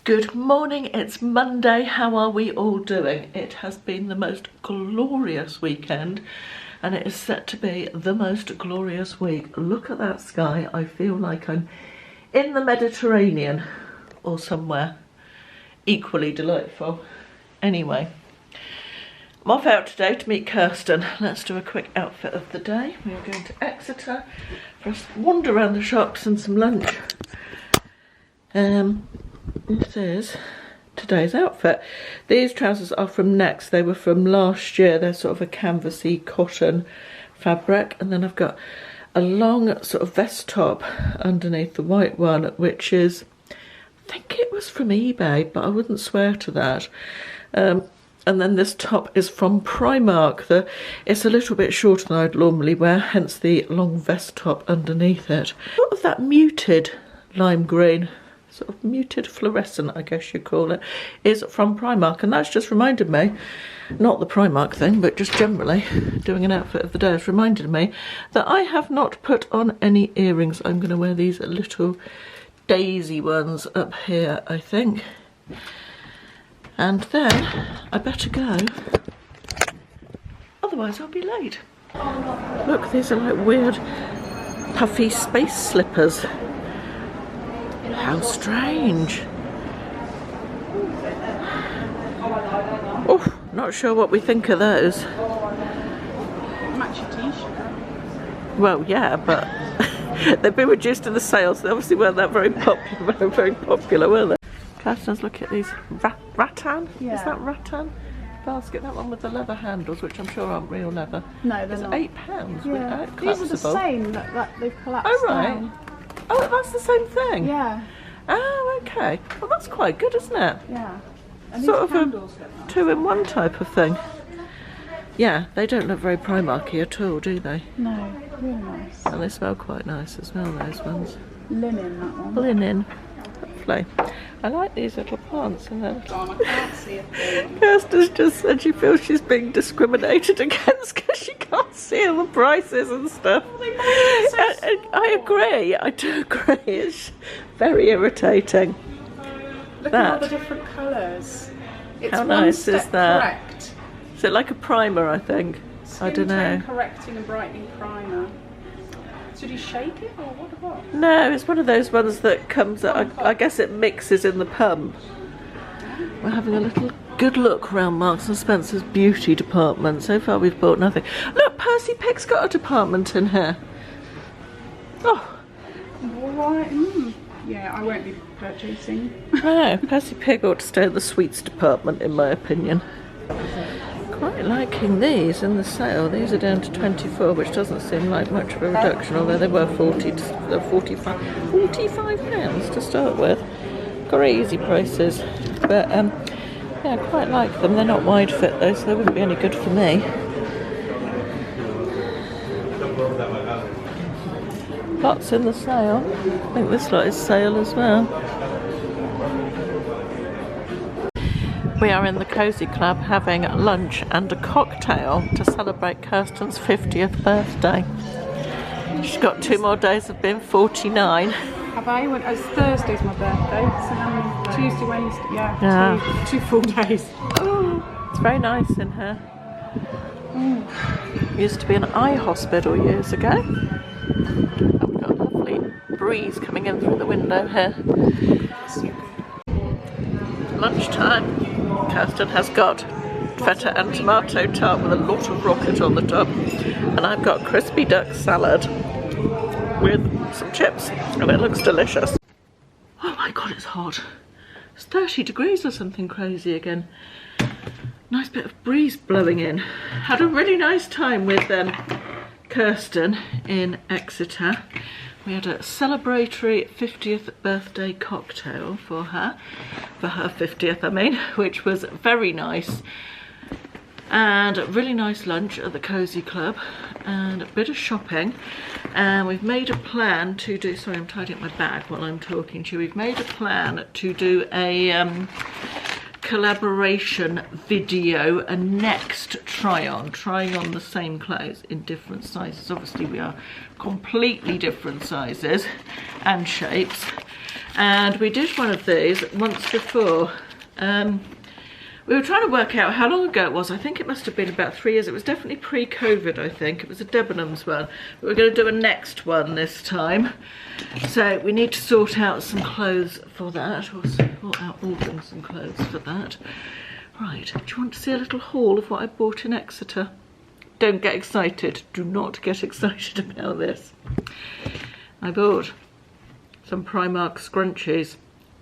Good morning, it's Monday. How are we all doing? It has been the most glorious weekend and it is set to be the most glorious week. Look at that sky. I feel like I'm in the Mediterranean or somewhere equally delightful. Anyway, I'm off out today to meet Kirsten. Let's do a quick outfit of the day. We are going to Exeter for a wander around the shops and some lunch. This is today's outfit. These trousers are from Next. They were from last year. They're sort of a canvassy cotton fabric, and then I've got a long sort of vest top underneath the white one, which is, I think it was from eBay, but I wouldn't swear to that. And then this top is from Primark. It's a little bit shorter than I'd normally wear, hence the long vest top underneath it. Sort of that muted lime green, sort of muted fluorescent, I guess you'd call it, is from Primark. And that's just reminded me, not the Primark thing, but just generally doing an outfit of the day has reminded me that I have not put on any earrings. I'm going to wear these little daisy ones up here, I think. And then I better go, otherwise I'll be late. Look, these are like weird puffy space slippers. How strange. Oh, not sure what we think of those. Match your t-shirt. Well, yeah, but they've been reduced in the sales. They obviously weren't that very popular, very popular, were they? Kirsten's look at these rattan. Yeah. Is that rattan basket? That one with the leather handles, which I'm sure aren't real leather. No, they're not. £8. Yeah. With, these are the same that they've collapsed. Oh right. down. Oh, that's the same thing. Yeah. Oh, okay. Well, that's quite good, isn't it? Yeah. And Sort of candles a two-in-one type of thing. Yeah, they don't look very Primarky at all, do they? No, really nice. And they smell quite nice as well, those ones. Linen, that one. Linen. Lovely. I like these little plants in there. Oh, I can't see a thing. Kirsten's just said she feels she's being discriminated against because she can't see all the prices and stuff. I agree, I do agree. It's very irritating. Look at all the different colours. It's How one nice step is that? correct. Is it like a primer, I think? I don't know. Skin tone correcting and brightening primer. Should you shake it or what? No, it's one of those ones that comes, I guess it mixes in the pump. We're having a little good look around Marks and Spencer's beauty department. So far we've bought nothing. Look, Percy Pick's got a department in here. Oh. Right. Yeah, I won't be purchasing. No, Percy Pig ought to stay at the sweets department in my opinion. Quite liking these in the sale. These are down to 24, which doesn't seem like much of a reduction, although they were 45 pounds to start with. Crazy prices, but yeah, I quite like them. They're not wide fit though, so they wouldn't be any good for me. Lots in the sale. I think this lot is sale as well. We are in the Cosy Club having lunch and a cocktail to celebrate Kirsten's 50th birthday. She's got 2 more days of being 49. Have I? It's Thursday's my birthday, so then Tuesday, Wednesday, yeah. Two full days. Oh, it's very nice in here. Used to be an eye hospital years ago. And we've got a lovely breeze coming in through the window here. Lunchtime. Kirsten has got feta and tomato tart with a lot of rocket on the top, and I've got crispy duck salad with some chips, and it looks delicious. Oh my god, it's hot. It's 30 degrees or something crazy again. Nice bit of breeze blowing in. Had a really nice time with Kirsten in Exeter. We had a celebratory 50th birthday cocktail for her 50th I mean, which was very nice. And a really nice lunch at the Cosy Club and a bit of shopping. And we've made a plan to do, sorry I'm tidying up my bag while I'm talking to you. We've made a plan to do a collaboration video, a next trying on the same clothes in different sizes. Obviously we are completely different sizes and shapes, And we did one of these once before. We were trying to work out how long ago it was. I think it must have been about 3 years. It was definitely pre-COVID, I think. It was a Debenhams one. But we're going to do a next one this time. So we need to sort out some clothes for that, or sort out ordering some clothes for that. Right, do you want to see a little haul of what I bought in Exeter? Don't get excited. Do not get excited about this. I bought some Primark scrunchies.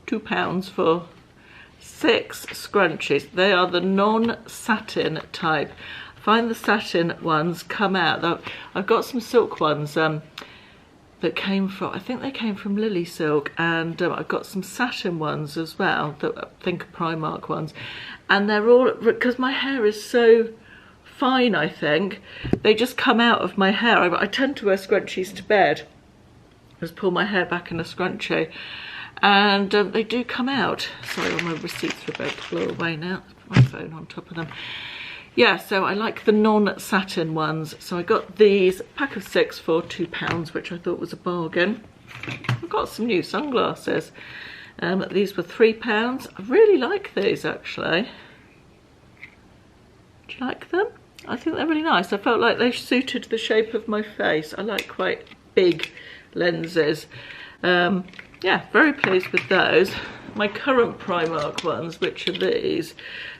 £2 for 6 scrunchies. They are the non-satin type. I find the satin ones come out. I've got some silk ones that came from, I think they came from Lily Silk, and I've got some satin ones as well that I think are Primark ones. And they're all, because my hair is so fine, I think, they just come out of my hair. I tend to wear scrunchies to bed. Just pull my hair back in a scrunchie. And they do come out. Sorry, all my receipts are about to blow away now. Put my phone on top of them. Yeah, so I like the non-satin ones. So I got these, pack of 6 for £2, which I thought was a bargain. I've got some new sunglasses. These were £3. I really like these, actually. Do you like them? I think they're really nice. I felt like they suited the shape of my face. I like quite big lenses. Yeah, very pleased with those. My current Primark ones, which are these,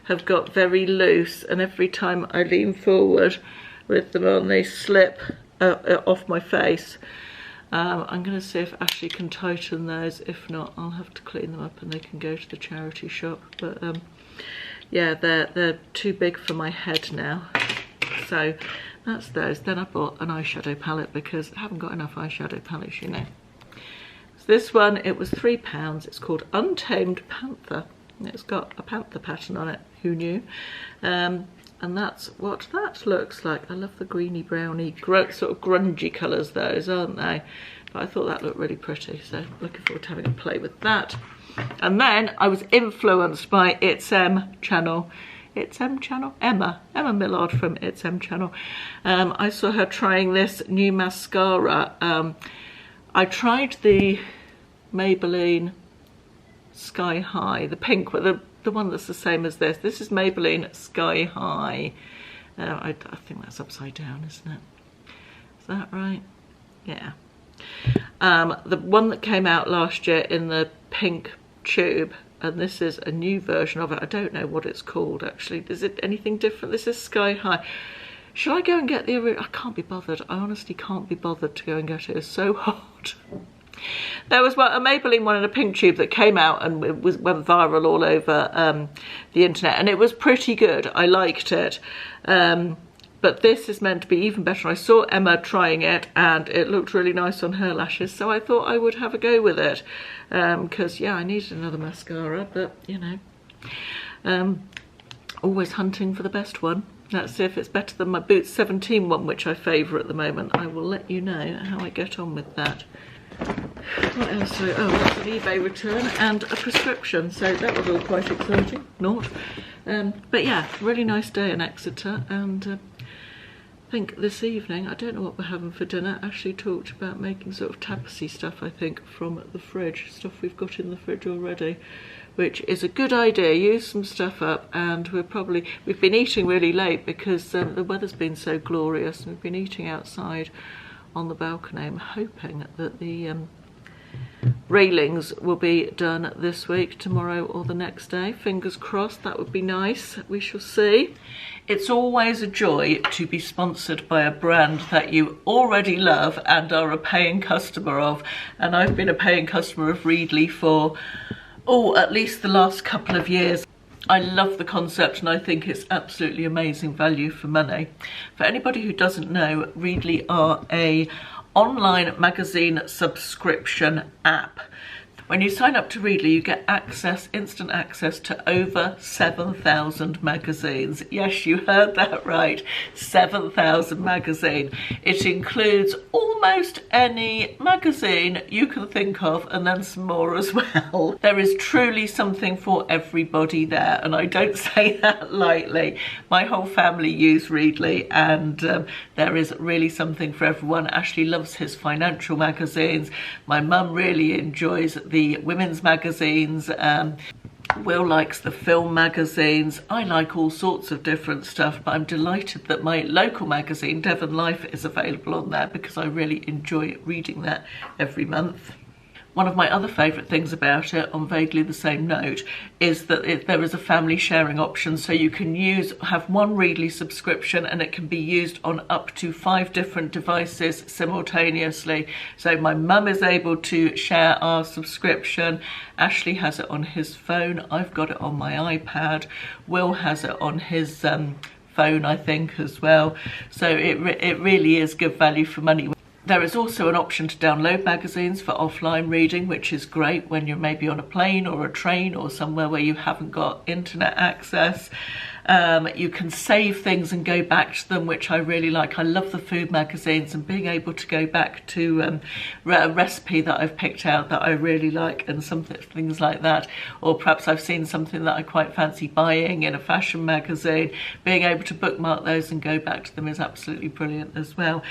have got very loose, and every time I lean forward with them on, they slip off my face. I'm going to see if Ashley can tighten those. If not, I'll have to clean them up and they can go to the charity shop. But yeah, they're too big for my head now. So that's those. Then I bought an eyeshadow palette because I haven't got enough eyeshadow palettes, you know. This one, it was £3. It's called Untamed Panther. It's got a panther pattern on it. Who knew? And that's what that looks like. I love the greeny browny, sort of grungy colours those, aren't they? But I thought that looked really pretty, so looking forward to having a play with that. And then I was influenced by It's channel. It's channel? Emma Millard from It's channel. I saw her trying this new mascara. I tried the Maybelline Sky High, the pink, the one that's the same as this. This is Maybelline Sky High. I think that's upside down, isn't it? Is that right? Yeah. The one that came out last year in the pink tube, and this is a new version of it. I don't know what it's called, actually. Is it anything different? This is Sky High. Should I go and get the original? I can't be bothered. I honestly can't be bothered to go and get it. It's so hot. There was a Maybelline one in a pink tube that came out and it went viral all over the internet, and it was pretty good. I liked it. But this is meant to be even better. I saw Emma trying it and it looked really nice on her lashes, so I thought I would have a go with it. Because, yeah, I needed another mascara, but, you know, always hunting for the best one. Let's see if it's better than my Boots 17 one, which I favour at the moment. I will let you know how I get on with that. What else? Oh, that's an eBay return and a prescription, so that was all quite exciting. Not. But yeah, really nice day in Exeter, and I think this evening, I don't know what we're having for dinner. Ashley talked about making sort of tapasy stuff, I think, from the fridge, stuff we've got in the fridge already, which is a good idea. Use some stuff up, and we've been eating really late because the weather's been so glorious, and we've been eating outside on the balcony. I'm hoping that the railings will be done this week, tomorrow or the next day. Fingers crossed, that would be nice. We shall see. It's always a joy to be sponsored by a brand that you already love and are a paying customer of. And I've been a paying customer of Readly for, at least the last couple of years. I love the concept and I think it's absolutely amazing value for money. For anybody who doesn't know, Readly are a online magazine subscription app. When you sign up to Readly, you get instant access to over 7,000 magazines. Yes, you heard that right, 7,000 magazines. It includes almost any magazine you can think of, and then some more as well. There is truly something for everybody there, and I don't say that lightly. My whole family use Readly, and there is really something for everyone. Ashley loves his financial magazines. My mum really enjoys the the women's magazines. Will likes the film magazines. I like all sorts of different stuff, but I'm delighted that my local magazine, Devon Life, is available on there because I really enjoy reading that every month. One of my other favourite things about it, on vaguely the same note, is that there is a family sharing option, so you can have one Readly subscription and it can be used on up to 5 different devices simultaneously. So my mum is able to share our subscription, Ashley has it on his phone, I've got it on my iPad, Will has it on his phone, I think, as well. So it really is good value for money. There is also an option to download magazines for offline reading, which is great when you're maybe on a plane or a train or somewhere where you haven't got internet access. You can save things and go back to them, which I really like. I love the food magazines, and being able to go back to a recipe that I've picked out that I really like and things like that. Or perhaps I've seen something that I quite fancy buying in a fashion magazine. Being able to bookmark those and go back to them is absolutely brilliant as well.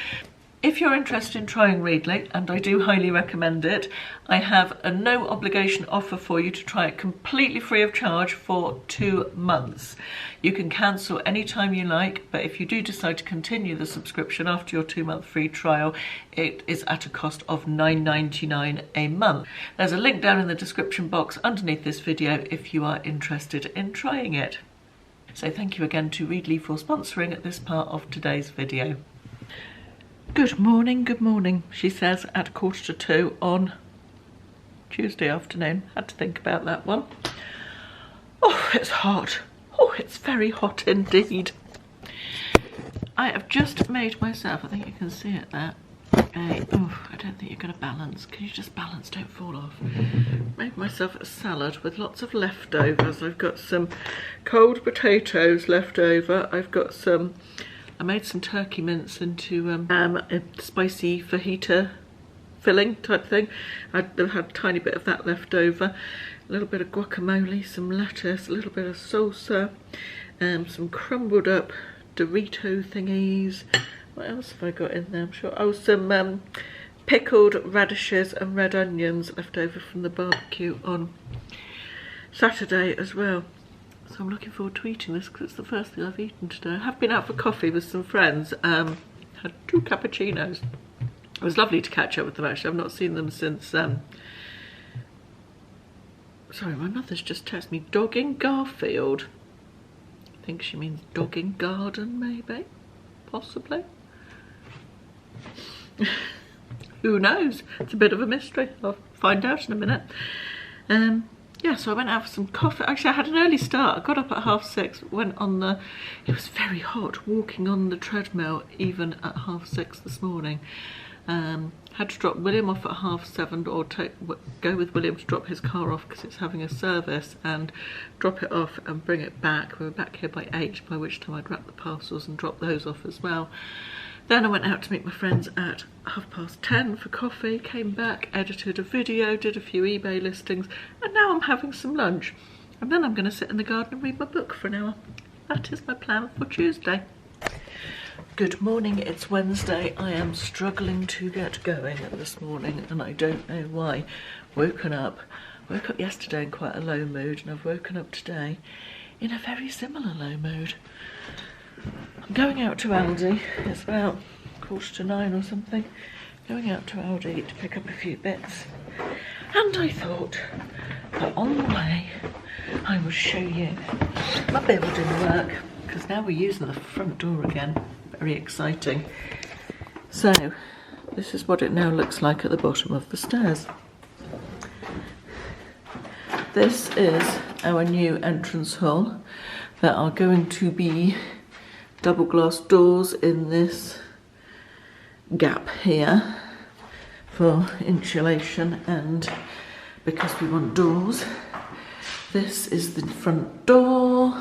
If you're interested in trying Readly, and I do highly recommend it, I have a no obligation offer for you to try it completely free of charge for 2 months. You can cancel anytime you like, but if you do decide to continue the subscription after your 2-month free trial, it is at a cost of £9.99 a month. There's a link down in the description box underneath this video if you are interested in trying it. So thank you again to Readly for sponsoring this part of today's video. Good morning, she says at 1:45 on Tuesday afternoon. Had to think about that one. Oh, it's hot. Oh, it's very hot indeed. I have just made myself, I think you can see it there, oh, I don't think you're going to balance. Can you just balance? Don't fall off. Made myself a salad with lots of leftovers. I've got some cold potatoes left over. I made some turkey mince into a spicy fajita filling type thing. I've had a tiny bit of that left over. A little bit of guacamole, some lettuce, a little bit of salsa, some crumbled up Dorito thingies. What else have I got in there? I'm sure. Oh, some pickled radishes and red onions left over from the barbecue on Saturday as well. So I'm looking forward to eating this because it's the first thing I've eaten today. I have been out for coffee with some friends, had 2 cappuccinos. It was lovely to catch up with them actually. I've not seen them since, sorry, my mother's just texted me, dogging Garfield. I think she means dogging garden maybe, possibly. Who knows? It's a bit of a mystery. I'll find out in a minute. Yeah, so I went out for some coffee. Actually, I had an early start. I got up at 6:30, went on it was very hot, walking on the treadmill even at 6:30 this morning. Had to drop William off at 7:30, or go with William to drop his car off because it's having a service, and drop it off and bring it back. We were back here by 8, by which time I'd wrap the parcels and drop those off as well. Then I went out to meet my friends at 10:30 for coffee, came back, edited a video, did a few eBay listings, and now I'm having some lunch. And then I'm going to sit in the garden and read my book for an hour. That is my plan for Tuesday. Good morning, it's Wednesday. I am struggling to get going this morning and I don't know why. Woke up yesterday in quite a low mood, and I've woken up today in a very similar low mood. I'm going out to Aldi, it's about 9:15 or something, going out to Aldi to pick up a few bits, and I thought that on the way I would show you my building work, because now we're using the front door again, very exciting. So this is what it now looks like at the bottom of the stairs. This is our new entrance hall. There are going to be double glass doors in this gap here for insulation, and because we want doors. This is the front door.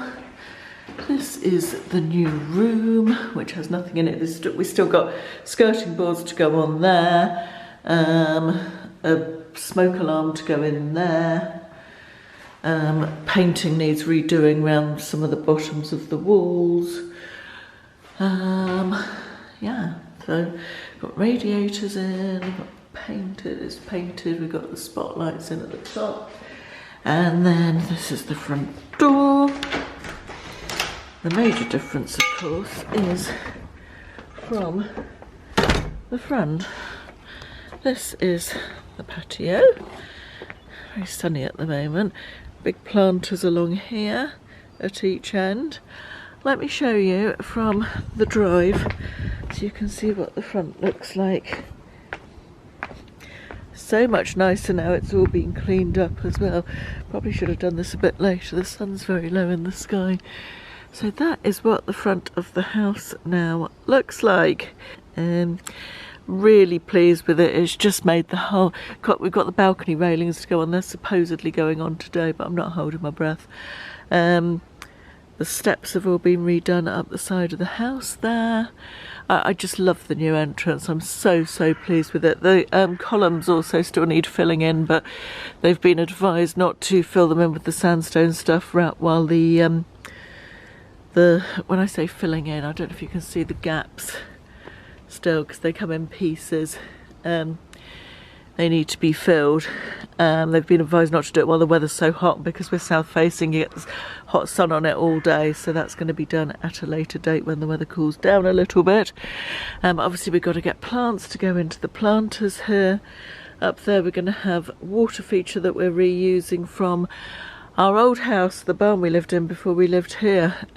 This is the new room, which has nothing in it. We still got skirting boards to go on there, a smoke alarm to go in there. Painting needs redoing around some of the bottoms of the walls. Yeah, so got radiators in, got painted. It's painted. We've got the spotlights in at the top. And then this is the front door. The major difference, of course, is from the front. This is the patio. Very sunny at the moment. Big planters along here at each end. Let me show you from the drive so you can see what the front looks like. So much nicer now, it's all been cleaned up as well. Probably should have done this a bit later, the sun's very low in the sky. So that is what the front of the house now looks like. Really pleased with it. It's just made the whole... We've got the balcony railings to go on. They're supposedly going on today, but I'm not holding my breath. The steps have all been redone up the side of the house there. I just love the new entrance. I'm so pleased with it. The columns also still need filling in, but they've been advised not to fill them in with the sandstone stuff while when I say filling in, I don't know if you can see the gaps still, because they come in pieces. They need to be filled. They've been advised not to do it while the weather's so hot, because we're south facing, you get this hot sun on it all day, so that's going to be done at a later date when the weather cools down a little bit. Obviously we've got to get plants to go into the planters here. Up there we're going to have water feature that we're reusing from our old house, the barn we lived in before we lived here.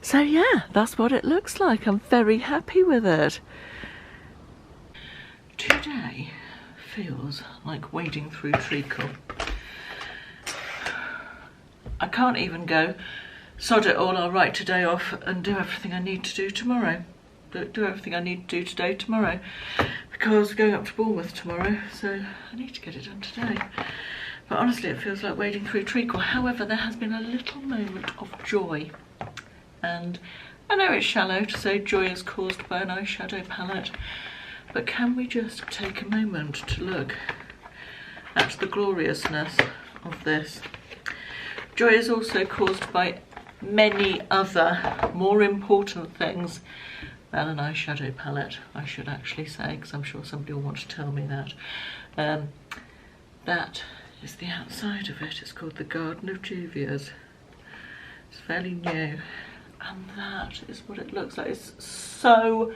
So yeah, that's what it looks like. I'm very happy with it. Today feels like wading through treacle. I can't even go, sod it all, I'll write today off and do everything I need to do tomorrow. Do everything I need to do today tomorrow, because we're going up to Bournemouth tomorrow, so I need to get it done today. But honestly, it feels like wading through treacle. However, there has been a little moment of joy. And I know it's shallow to say joy is caused by an eyeshadow palette, but can we just take a moment to look at the gloriousness of this? Joy is also caused by many other more important things than an eyeshadow palette, I should actually say, because I'm sure somebody will want to tell me that. That is the outside of it. It's called the Garden of Juvia's. It's fairly new. And that is what it looks like. It's so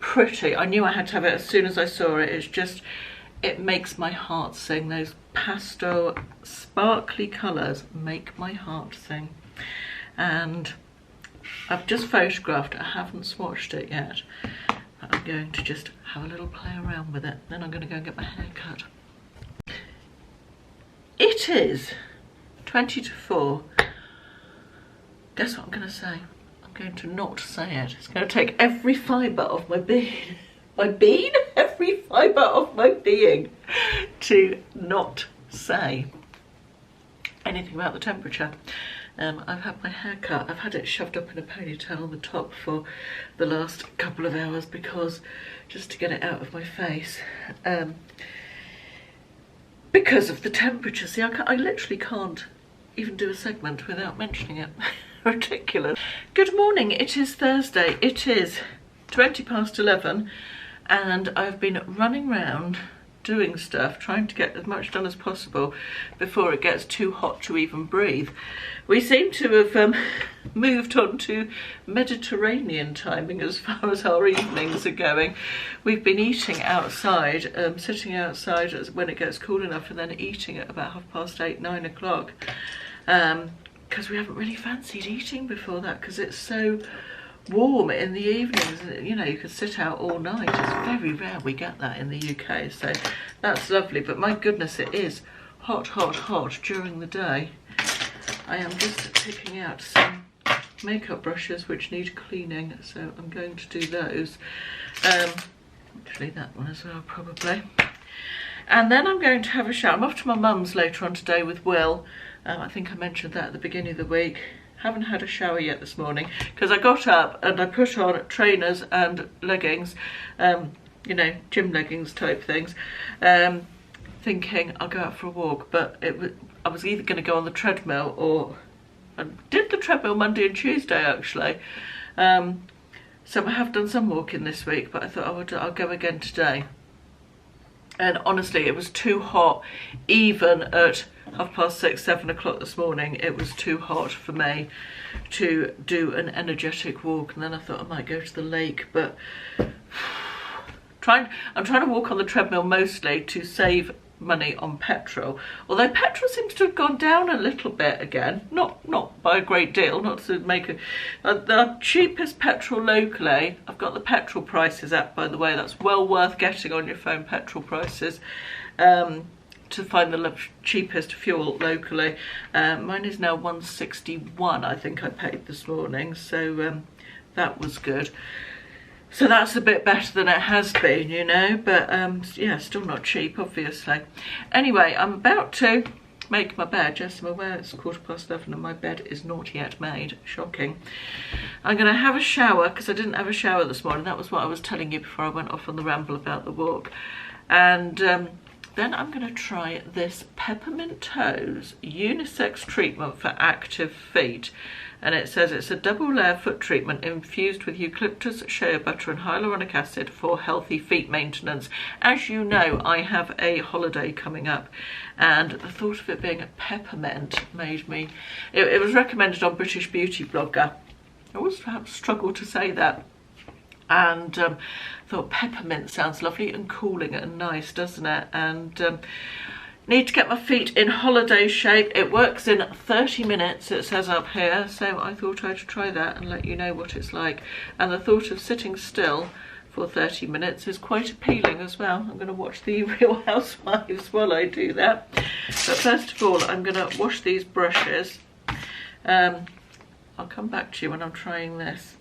pretty. I knew I had to have it as soon as I saw it. It's just, it makes my heart sing. Those pastel sparkly colours make my heart sing. And I've just photographed it. I haven't swatched it yet. But I'm going to just have a little play around with it. Then I'm going to go and get my hair cut. It is 20 to 4. Guess what I'm going to say? I'm going to not say it. It's going to take every fibre of my being, every fibre of my being to not say anything about the temperature. I've had my hair cut. I've had it shoved up in a ponytail on the top for the last couple of hours, because just to get it out of my face. Because of the temperature. See, I literally can't even do a segment without mentioning it. Ridiculous. Good morning, it is Thursday. It is 20 past 11 and I've been running around doing stuff, trying to get as much done as possible before it gets too hot to even breathe. We seem to have moved on to Mediterranean timing as far as our evenings are going. We've been eating outside, sitting outside when it gets cool enough, and then eating at about 8:30, 9 o'clock. Because we haven't really fancied eating before that, because it's so warm in the evenings. You know, you could sit out all night. It's very rare we get that in the UK, so that's lovely. But my goodness, it is hot, hot, hot during the day. I am just picking out some makeup brushes which need cleaning, so I'm going to do those. Actually that one as well, probably. And then I'm going to have a shower. I'm off to my mum's later on today with Will. I think I mentioned that at the beginning of the week. Haven't had a shower yet this morning because I got up and I put on trainers and leggings, you know, gym leggings type things, thinking I'll go out for a walk. But I was either going to go on the treadmill, or I did the treadmill Monday and Tuesday actually. So I have done some walking this week, but I thought I'll go again today. And honestly, it was too hot. Even at 6:30, 7 o'clock this morning, it was too hot for me to do an energetic walk. And then I thought I might go to the lake, but I'm trying to walk on the treadmill mostly to save money on petrol, although petrol seems to have gone down a little bit again, not by a great deal, not to make the cheapest petrol locally. I've got the petrol prices app, by the way. That's well worth getting on your phone, petrol prices, to find the cheapest fuel locally. Mine is now 161, I think I paid this morning, so that was good. So that's a bit better than it has been, you know, but yeah, still not cheap, obviously. Anyway, I'm about to make my bed. Yes, I'm aware it's 11:15 and my bed is not yet made. Shocking. I'm going to have a shower because I didn't have a shower this morning. That was what I was telling you before I went off on the ramble about the walk. And then I'm going to try this Peppermint Toes unisex treatment for active feet. And it says it's a double layer foot treatment infused with eucalyptus, shea butter and hyaluronic acid for healthy feet maintenance. As you know, I have a holiday coming up, and the thought of it being a peppermint made me... It was recommended on British Beauty Blogger. I always struggle to say that. And thought peppermint sounds lovely and cooling and nice, doesn't it? And need to get my feet in holiday shape. It works in 30 minutes, it says up here, so I thought I'd try that and let you know what it's like. And the thought of sitting still for 30 minutes is quite appealing as well. I'm going to watch the Real Housewives while I do that. But first of all, I'm going to wash these brushes. I'll come back to you when I'm trying this.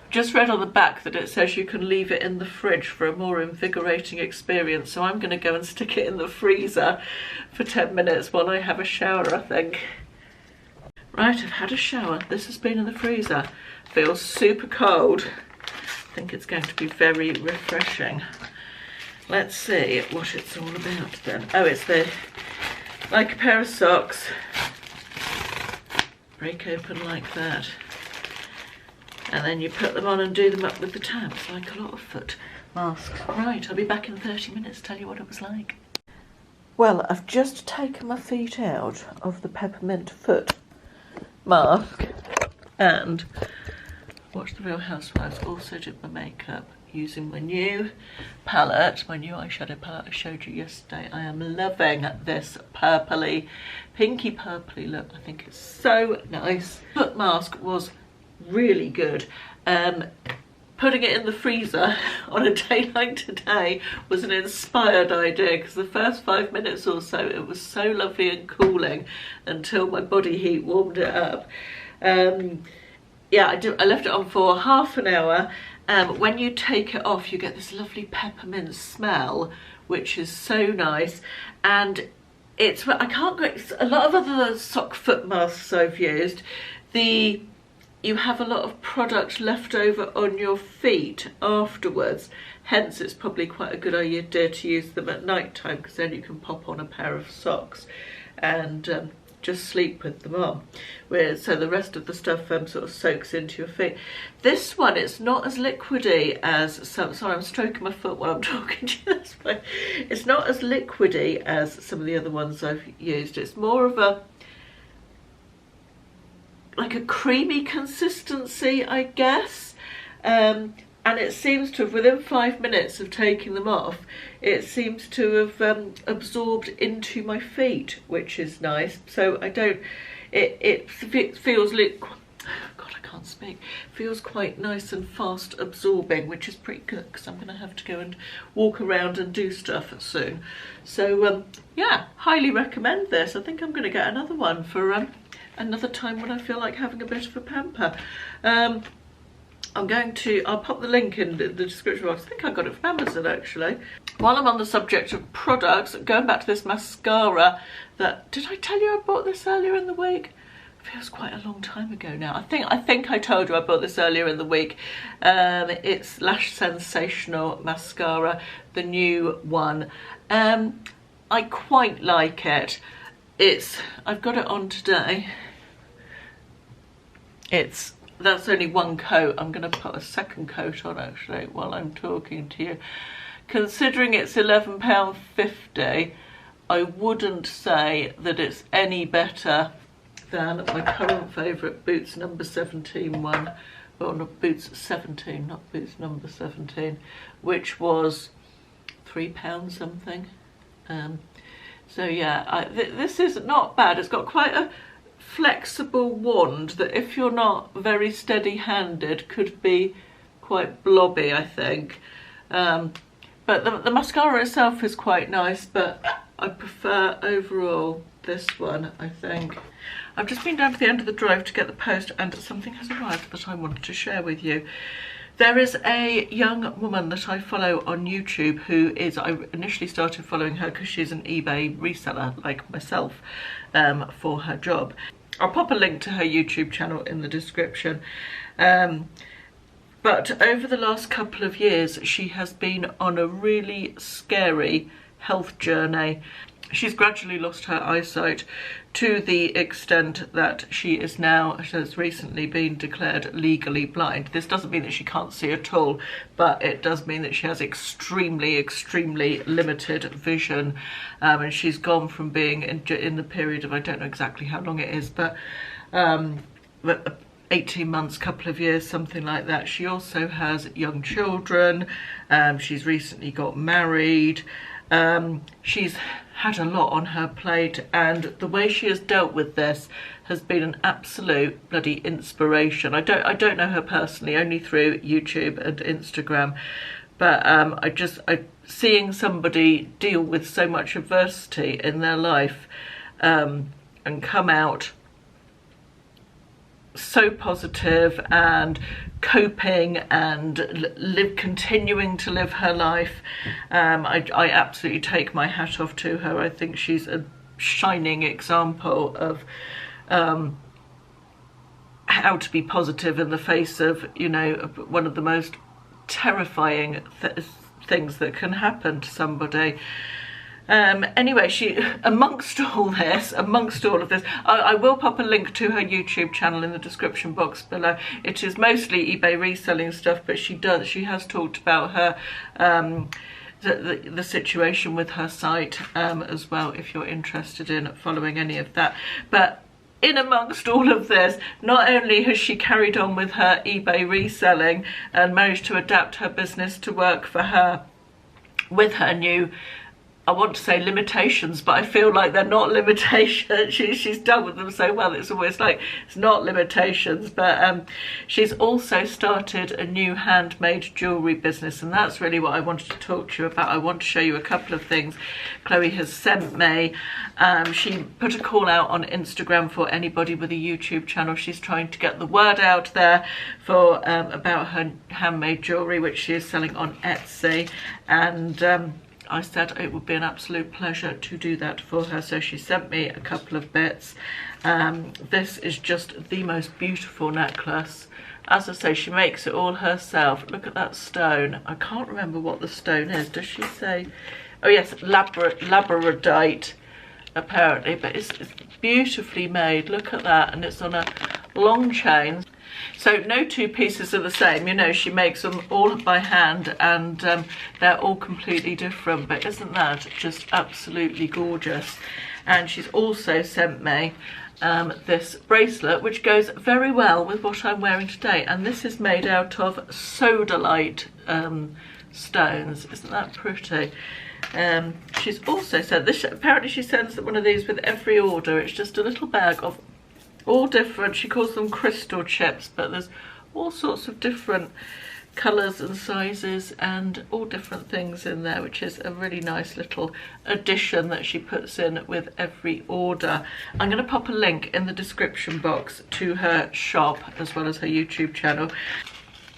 Just read on the back that it says you can leave it in the fridge for a more invigorating experience, so I'm going to go and stick it in the freezer for 10 minutes while I have a shower, I think. Right, I've had a shower. This has been in the freezer. Feels super cold. I think it's going to be very refreshing. Let's see what it's all about then. Oh, it's like a pair of socks. Break open like that. And then you put them on and do them up with the tabs, like a lot of foot masks. Right, I'll be back in 30 minutes to tell you what it was like. Well, I've just taken my feet out of the peppermint foot mask and watched the Real Housewives. Also did my makeup using my new palette, my new eyeshadow palette I showed you yesterday. I am loving this purpley, pinky purpley look. I think it's so nice. Foot mask was really good. Putting it in the freezer on a day like today was an inspired idea, because the first 5 minutes or so it was so lovely and cooling until my body heat warmed it up. Yeah, I left it on for half an hour. When you take it off, you get this lovely peppermint smell, which is so nice. And it's, I can't go, a lot of other sock foot masks I've used, you have a lot of product left over on your feet afterwards, hence it's probably quite a good idea to use them at night time, because then you can pop on a pair of socks and just sleep with them on, so the rest of the stuff sort of soaks into your feet. This one, it's not as liquidy as sorry, I'm stroking my foot while I'm talking to you this way. It's not as liquidy as some of the other ones I've used. It's more of a like a creamy consistency, I guess, and it seems to have, within 5 minutes of taking them off, it seems to have absorbed into my feet, which is nice. So I don't, it feels like, God, I can't speak, feels quite nice and fast absorbing, which is pretty good, because I'm going to have to go and walk around and do stuff soon. So yeah, highly recommend this. I think I'm going to get another one for another time when I feel like having a bit of a pamper. I'll pop the link in the description box. I think I got it from Amazon actually. While I'm on the subject of products, going back to this mascara that, did I tell you I bought this earlier in the week? It feels quite a long time ago now. I think I told you I bought this earlier in the week. It's Lash Sensational mascara, the new one. I quite like it. I've got it on today. It's that's only one coat. I'm going to put a second coat on actually while I'm talking to you. Considering it's £11.50, I wouldn't say that it's any better than my current favourite Boots number 17 one. Well, not Boots 17, not Boots number 17, which was £3 something. So yeah, this is not bad. It's got quite a flexible wand that, if you're not very steady-handed, could be quite blobby, I think. But the mascara itself is quite nice, but I prefer overall this one, I think. I've just been down to the end of the drive to get the post, and something has arrived that I wanted to share with you. There is a young woman that I follow on YouTube who is, I initially started following her because she's an eBay reseller like myself for her job. I'll pop a link to her YouTube channel in the description. But over the last couple of years, she has been on a really scary health journey. She's gradually lost her eyesight to the extent that she has recently been declared legally blind. This doesn't mean that she can't see at all, but it does mean that she has extremely, extremely limited vision. And she's gone from being in the period of, I don't know exactly how long it is, but 18 months, couple of years, something like that. She also has young children. She's recently got married. She's had a lot on her plate, and the way she has dealt with this has been an absolute bloody inspiration. I don't know her personally, only through YouTube and Instagram, but seeing somebody deal with so much adversity in their life and come out so positive and coping and continuing to live her life. I absolutely take my hat off to her. I think she's a shining example of how to be positive in the face of, you know, one of the most terrifying things that can happen to somebody. Anyway, she, amongst all of this, I will pop a link to her YouTube channel in the description box below. It is mostly eBay reselling stuff, but she has talked about her, the situation with her site as well, if you're interested in following any of that. But in amongst all of this, not only has she carried on with her eBay reselling and managed to adapt her business to work for her with her new, I want to say limitations, but I feel like they're not limitations. She's dealt with them so well, it's always like it's not limitations. But she's also started a new handmade jewellery business, and that's really what I wanted to talk to you about. I want to show you a couple of things Chloe has sent me. She put a call out on Instagram for anybody with a YouTube channel. She's trying to get the word out there for about her handmade jewellery, which she is selling on Etsy, and I said it would be an absolute pleasure to do that for her, so she sent me a couple of bits. This is just the most beautiful necklace. As I say, she makes it all herself. Look at that stone. I can't remember what the stone is. Does she say? Oh yes, labradorite apparently, but it's beautifully made. Look at that, and it's on a long chain. So no two pieces are the same, you know, she makes them all by hand, and they're all completely different, but isn't that just absolutely gorgeous? And she's also sent me this bracelet, which goes very well with what I'm wearing today, and this is made out of sodalite stones. Isn't that pretty? She's also sent this, apparently she sends one of these with every order. It's just a little bag of all different, she calls them crystal chips, but there's all sorts of different colours and sizes and all different things in there, which is a really nice little addition that she puts in with every order. I'm going to pop a link in the description box to her shop as well as her YouTube channel.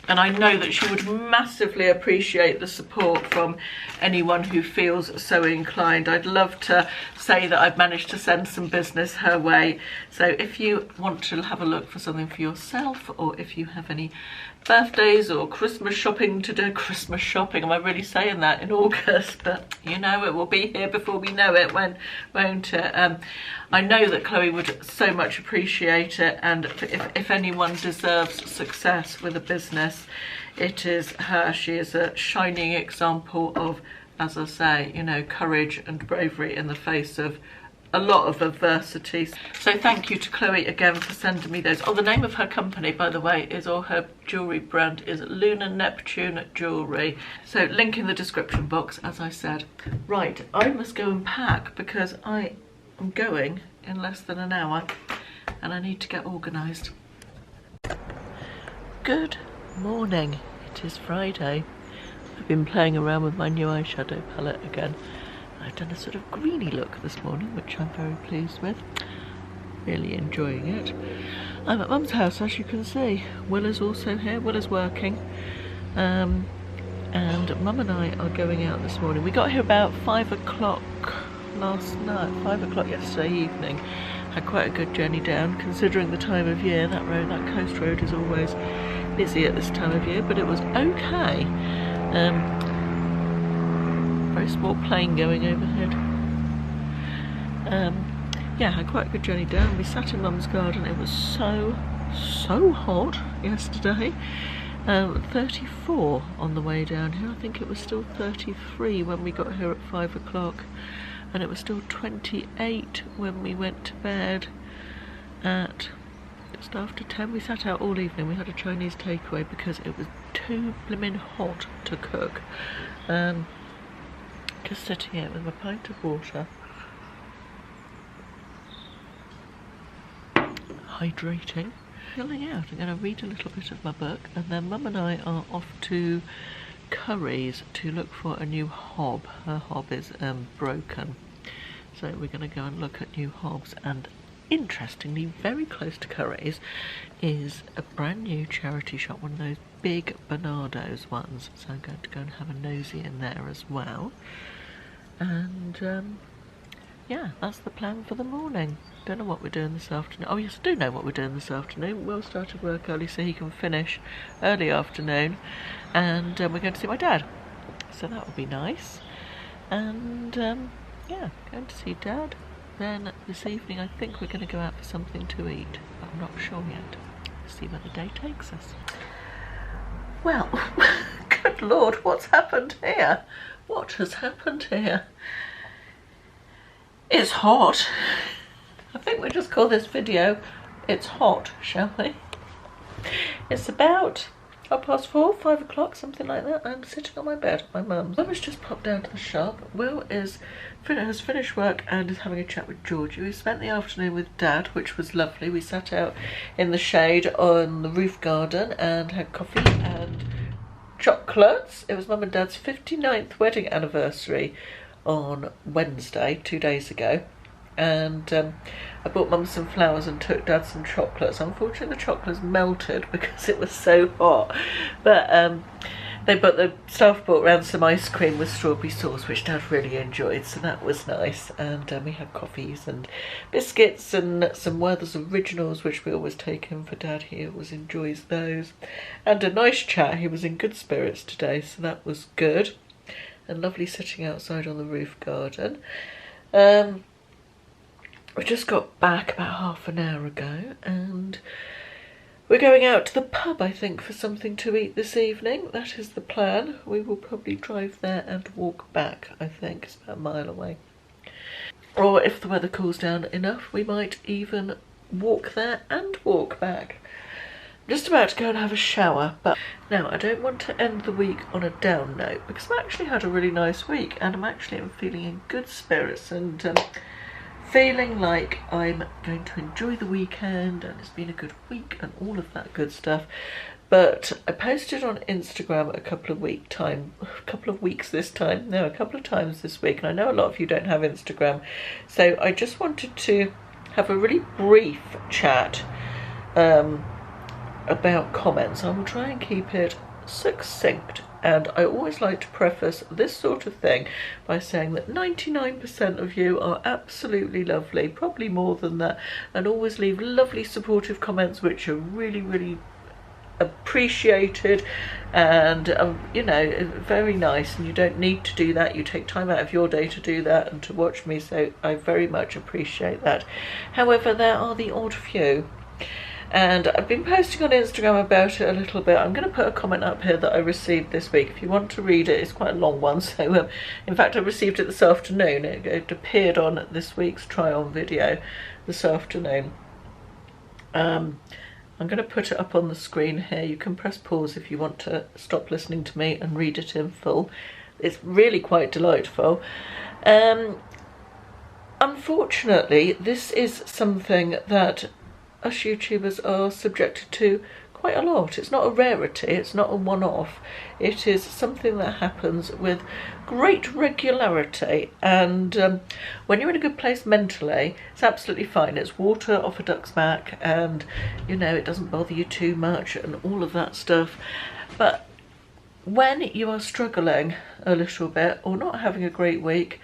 And I know that she would massively appreciate the support from anyone who feels so inclined. I'd love to say that I've managed to send some business her way. So if you want to have a look for something for yourself, or if you have any birthdays or Christmas shopping to do. Christmas shopping, am I really saying that in August? But you know, it will be here before we know it, won't it? I know that Chloe would so much appreciate it, and if anyone deserves success with a business, it is her. She is a shining example of, as I say, you know, courage and bravery in the face of a lot of adversity. So thank you to Chloe again for sending me those. Oh, the name of her company, by the way, is, or her jewellery brand is Lunar Neptune Jewellery. So link in the description box, as I said. Right, I must go and pack because I am going in less than an hour and I need to get organised. Good morning, it is Friday. I've been playing around with my new eyeshadow palette again. I've done a sort of greeny look this morning, which I'm very pleased with. Really enjoying it. I'm at Mum's house, as you can see. Will is also here. Will is working. And Mum and I are going out this morning. We got here about 5 o'clock last night, 5 o'clock yesterday evening. Had quite a good journey down, considering the time of year. That road, that coast road, is always busy at this time of year, but it was okay. Very small plane going overhead. Yeah, had quite a good journey down. We sat in Mum's garden. It was so hot yesterday. 34 on the way down here. I think it was still 33 when we got here at 5 o'clock, and it was still 28 when we went to bed at just after 10. We sat out all evening. We had a Chinese takeaway because it was too blimmin' hot to cook. Just sitting here with my pint of water, hydrating, chilling out. I'm going to read a little bit of my book, and then Mum and I are off to Curry's to look for a new hob. Her hob is broken, so we're going to go and look at new hobs. And interestingly, very close to Curry's is a brand new charity shop, one of those big Bernardo's ones, so I'm going to go and have a nosy in there as well. And yeah, that's the plan for the morning. Don't know what we're doing this afternoon. Oh yes, I do know what we're doing this afternoon. Will started work early so he can finish early afternoon, and we're going to see my dad, so that will be nice. And yeah, going to see Dad. Then this evening I think we're going to go out for something to eat, but I'm not sure yet. See where the day takes us. Well, good Lord, what's happened here? What has happened here? It's hot. I think we'll just call this video It's Hot, shall we? It's about 4:30, 5 o'clock, something like that. I'm sitting on my bed at my mum's. I was just popped down to the shop. Will has finished work and is having a chat with Georgie. We spent the afternoon with Dad, which was lovely. We sat out in the shade on the roof garden and had coffee and chocolates. It was Mum and Dad's 59th wedding anniversary on Wednesday, 2 days ago. And I bought Mum some flowers and took Dad some chocolates. Unfortunately, the chocolates melted because it was so hot. But the staff brought round some ice cream with strawberry sauce, which Dad really enjoyed, so that was nice. And we had coffees and biscuits and some Werther's Originals, which we always take in for Dad. He always enjoys those. And a nice chat. He was in good spirits today, so that was good. And lovely sitting outside on the roof garden. We just got back about half an hour ago, and we're going out to the pub, I think, for something to eat this evening. That is the plan. We will probably drive there and walk back, I think. It's about a mile away. Or if the weather cools down enough, we might even walk there and walk back. I'm just about to go and have a shower, but now I don't want to end the week on a down note because I've actually had a really nice week, and I'm feeling in good spirits and feeling like I'm going to enjoy the weekend, and it's been a good week and all of that good stuff. But I posted on Instagram a couple of times this week, and I know a lot of you don't have Instagram, so I just wanted to have a really brief chat about comments. I will try and keep it succinct, and I always like to preface this sort of thing by saying that 99% of you are absolutely lovely, probably more than that, and always leave lovely supportive comments which are really appreciated, and you know, very nice. And you don't need to do that. You take time out of your day to do that and to watch me, so I very much appreciate that. However, there are the odd few, and I've been posting on Instagram about it a little bit. I'm going to put a comment up here that I received this week. If you want to read it, it's quite a long one. So in fact, I received it this afternoon. It appeared on this week's try-on video this afternoon. I'm going to put it up on the screen here. You can press pause if you want to stop listening to me and read it in full. It's really quite delightful. Unfortunately, this is something that us YouTubers are subjected to quite a lot. It's not a rarity, it's not a one-off. It is something that happens with great regularity, and when you're in a good place mentally, it's absolutely fine. It's water off a duck's back, and you know, it doesn't bother you too much and all of that stuff. But when you are struggling a little bit or not having a great week,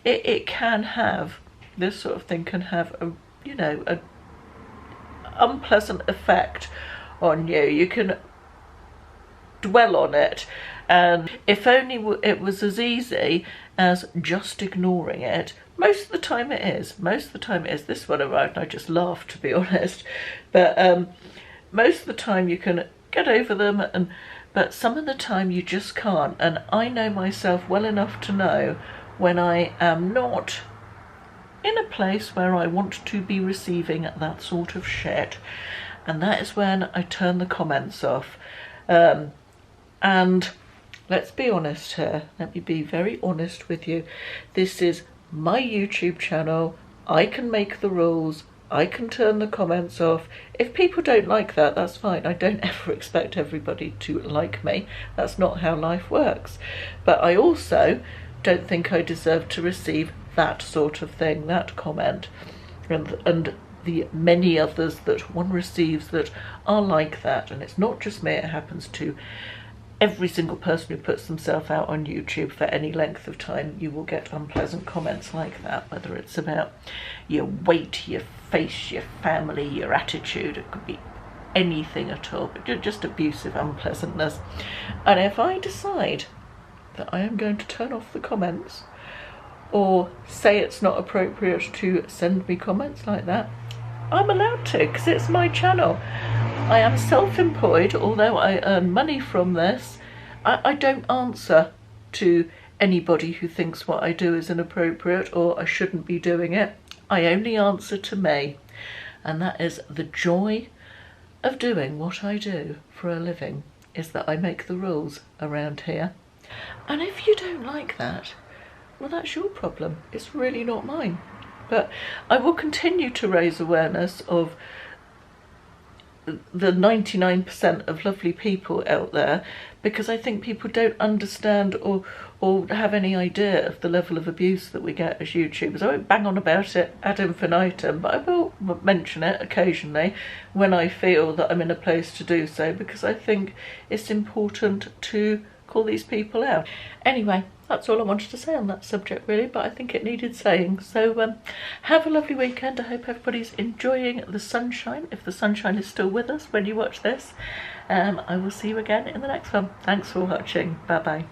it can have, this sort of thing can have a, you know, a unpleasant effect on you. You can dwell on it, and if only it was as easy as just ignoring it. Most of the time it is. Most of the time it is. This one arrived and I just laughed, to be honest. But most of the time you can get over them, but some of the time you just can't. And I know myself well enough to know when I am not in a place where I want to be receiving that sort of shit, and that is when I turn the comments off. And let's be honest here, let me be very honest with you. This is my YouTube channel. I can make the rules, I can turn the comments off. If people don't like that, that's fine. I don't ever expect everybody to like me. That's not how life works. But I also don't think I deserve to receive that sort of thing, that comment, and the many others that one receives that are like that. And it's not just me, it happens to every single person who puts themselves out on YouTube for any length of time. You will get unpleasant comments like that, whether it's about your weight, your face, your family, your attitude. It could be anything at all, but just abusive unpleasantness. And if I decide that I am going to turn off the comments, or say it's not appropriate to send me comments like that, I'm allowed to, because it's my channel. I am self-employed, although I earn money from this. I don't answer to anybody who thinks what I do is inappropriate or I shouldn't be doing it. I only answer to me, and that is the joy of doing what I do for a living, is that I make the rules around here. And if you don't like that, well, that's your problem. It's really not mine. But I will continue to raise awareness of the 99% of lovely people out there, because I think people don't understand or have any idea of the level of abuse that we get as YouTubers. I won't bang on about it ad infinitum, but I will mention it occasionally when I feel that I'm in a place to do so, because I think it's important to call these people out. Anyway, that's all I wanted to say on that subject, really, but I think it needed saying. So have a lovely weekend. I hope everybody's enjoying the sunshine, if the sunshine is still with us when you watch this. I will see you again in the next one. Thanks for watching. Bye bye.